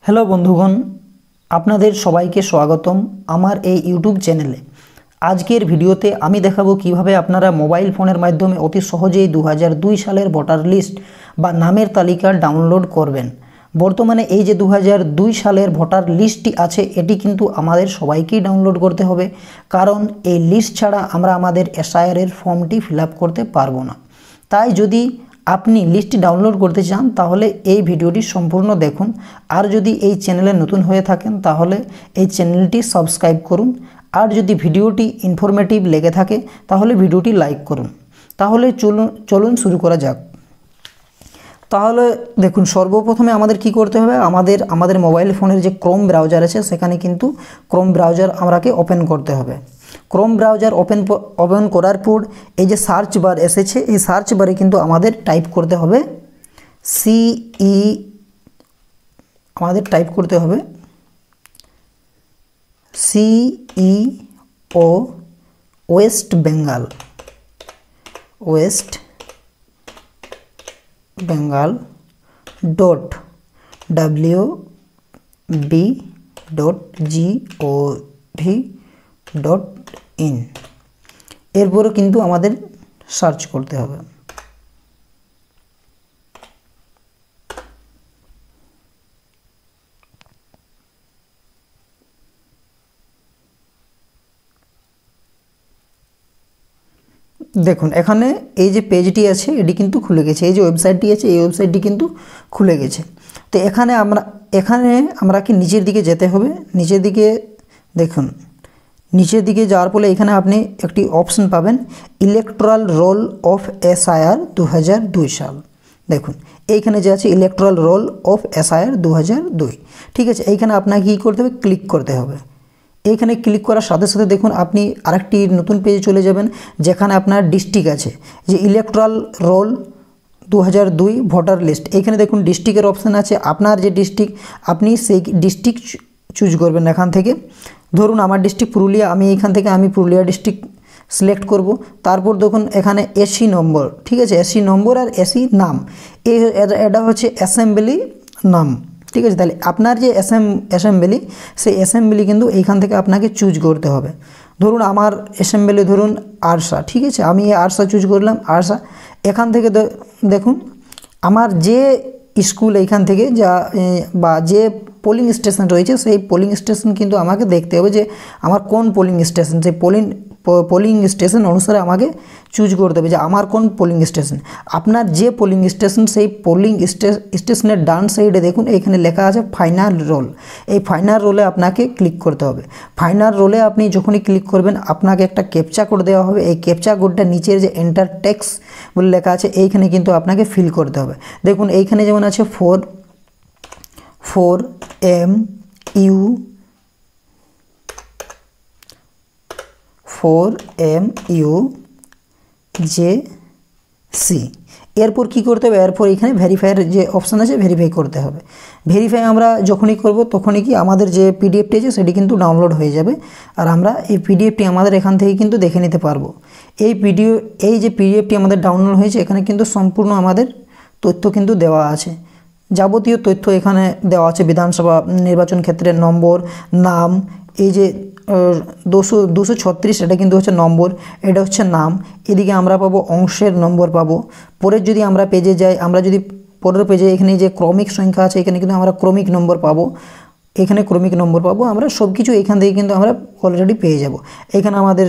Hello বন্ধুগণ, আপনাদের সবাইকে স্বাগতম আমার এই ইউটিউব চ্যানেলে। আজকের ভিডিওতে আমি দেখাবো কিভাবে আপনারা মোবাইল ফোনের মাধ্যমে অতি সহজেই 2002 সালের ভোটার লিস্ট বা নামের তালিকা ডাউনলোড করবেন। বর্তমানে এই যে 2002 সালের ভোটার লিস্টটি আছে, এটি কিন্তু আমাদের সবাইকেই ডাউনলোড করতে হবে, কারণ এই লিস্ট ছাড়া আমরা আমাদের এসআইআর ফর্মটি ফিল আপ করতে পারবো না। তাই যদি আপনি লিস্টটি ডাউনলোড করতে চান তাহলে এই ভিডিওটি সম্পূর্ণ দেখুন। আর যদি এই চ্যানেলে নতুন হয়ে থাকেন তাহলে এই চ্যানেলটি সাবস্ক্রাইব করুন। আর যদি ভিডিওটি ইনফরমেটিভ লেগে থাকে তাহলে ভিডিওটি লাইক করুন। তাহলে চলুন শুরু করা যাক। তাহলে দেখুন, সর্বপ্রথমে আমাদের কি করতে হবে, আমাদের মোবাইল ফোনের যে ক্রোম ব্রাউজার আছে সেখানে কিন্তু ক্রোম ব্রাউজার আমরাকে ওপেন করতে হবে। ক্রোম ব্রাউজার ওপেন করার পর এই যে সার্চ বার এসেছে, এই সার্চ বারে কিন্তু আমাদের টাইপ করতে হবে CEO ওয়েস্ট বেঙ্গল .wb.gov.in এরপরে কিন্তু আমাদের সার্চ করতে হবে। দেখুন, এখানে এই যে পেজটি আছে এটি কিন্তু খুলে গেছে, এই যে ওয়েবসাইটটি আছে এই ওয়েবসাইটটি কিন্তু খুলে গেছে। তো এখানে আমরা কি নিচের দিকে যেতে হবে। নিচের দিকে দেখুন, নিচের দিকে যাওয়ার পরে এখানে আপনি একটি অপশন পাবেন, ইলেকট্রাল রোল অফ এসআইআর 2002 সাল। দেখুন এইখানে যে আছে ইলেকট্রাল রোল অফ এসআইআর 2002, ঠিক আছে। এইখানে আপনাকে কী করতে হবে, ক্লিক করতে হবে। এইখানে ক্লিক করার সাথে সাথে দেখুন আপনি আরেকটি নতুন পেজে চলে যাবেন, যেখানে আপনার ডিস্ট্রিক্ট আছে, যে ইলেকট্রাল রোল 2002 ভোটার লিস্ট। এইখানে দেখুন ডিস্ট্রিক্টের অপশান আছে, আপনার যে ডিস্ট্রিক্ট আপনি সেই ডিস্ট্রিক্ট চুজ করবেন এখান থেকে। ধরুন আমার ডিস্ট্রিক্ট পুরুলিয়া, আমি পুরুলিয়া ডিস্ট্রিক্ট সিলেক্ট করব। তারপর দেখুন এখানে এসি নম্বর, ঠিক আছে, এসি নম্বর আর এসি নাম, এটা হচ্ছে অ্যাসেম্বলি নাম, ঠিক আছে। তাহলে আপনার যে অ্যাসেম্বলি, সেই অ্যাসেম্বলি কিন্তু এইখান থেকে আপনাকে চুজ করতে হবে। ধরুন আমার অ্যাসেম্বলি ধরুন আরসা, ঠিক আছে, আমি আরসা চুজ করলাম, আরসা। এখান থেকে দেখুন আমার যে স্কুল এইখান থেকে বা যে পোলিং স্টেশন রয়েছে সেই পোলিং স্টেশন কিন্তু আমাকে দেখতে হবে যে আমার কোন পোলিং স্টেশন, সেই পোলিং স্টেশন অনুসারে আমাকে চুজ করতে হবে যে আমার কোন পোলিং স্টেশন। আপনার যে পোলিং স্টেশন সেই পোলিং স্টেশনের ডান সাইডে দেখুন এখানে লেখা আছে ফাইনাল রোল। এই ফাইনাল রোলে আপনাকে ক্লিক করতে হবে। ফাইনাল রোলে আপনি যখনই ক্লিক করবেন আপনাকে একটা ক্যাপচা কোড দেওয়া হবে। এই ক্যাপচা কোডটা নিচের যে এন্টার টেক্সট বলে লেখা আছে এইখানে কিন্তু আপনাকে ফিল করতে হবে। দেখুন এইখানে যেমন আছে 4MUJC। এরপর কি করতে হবে, এরপর এখানে ভেরিফাইয়ের যে অপশান আছে ভেরিফাই করতে হবে। ভেরিফাই আমরা যখনই করব তখনই কি আমাদের যে পিডিএফটি আছে সেটি কিন্তু ডাউনলোড হয়ে যাবে, আর আমরা এই পিডিএফটি আমাদের এখান থেকে কিন্তু দেখে নিতে পারবো। এই যে পিডিএফটি আমাদের ডাউনলোড হয়েছে এখানে কিন্তু সম্পূর্ণ আমাদের তথ্য কিন্তু দেওয়া আছে, যাবতীয় তথ্য এখানে দেওয়া আছে। বিধানসভা নির্বাচন ক্ষেত্রের নম্বর, নাম, এই যে 236 এটা কিন্তু হচ্ছে নম্বর, এটা হচ্ছে নাম। এদিকে আমরা পাবো অংশের নম্বর পাবো। পরের যদি আমরা পেজে যাই, আমরা যদি পরের পেজে এখানে যে ক্রমিক সংখ্যা আছে এখানে কিন্তু আমরা ক্রমিক নম্বর পাবো, আমরা সব কিছু এখান থেকে কিন্তু আমরা অলরেডি পেয়ে যাব। এখানে আমাদের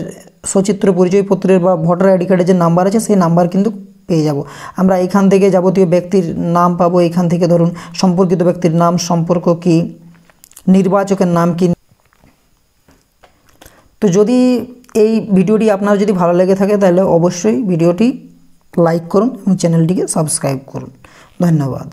সচিত্র পরিচয়পত্রের বা ভোটার আইডি কার্ডের যে নাম্বার আছে সেই নাম্বার কিন্তু পেয়ে যাব। আমরা এখান থেকে যাবতীয় ব্যক্তির নাম পাবো, এখান থেকে ধরুন সম্পর্কিত ব্যক্তির নাম, সম্পর্ক কি, নির্বাচকের নাম কি। তো যদি এই ভিডিওটি আপনার যদি ভালো লেগে থাকে তাহলে অবশ্যই ভিডিওটি লাইক করুন এবং চ্যানেলটিকে সাবস্ক্রাইব করুন। ধন্যবাদ।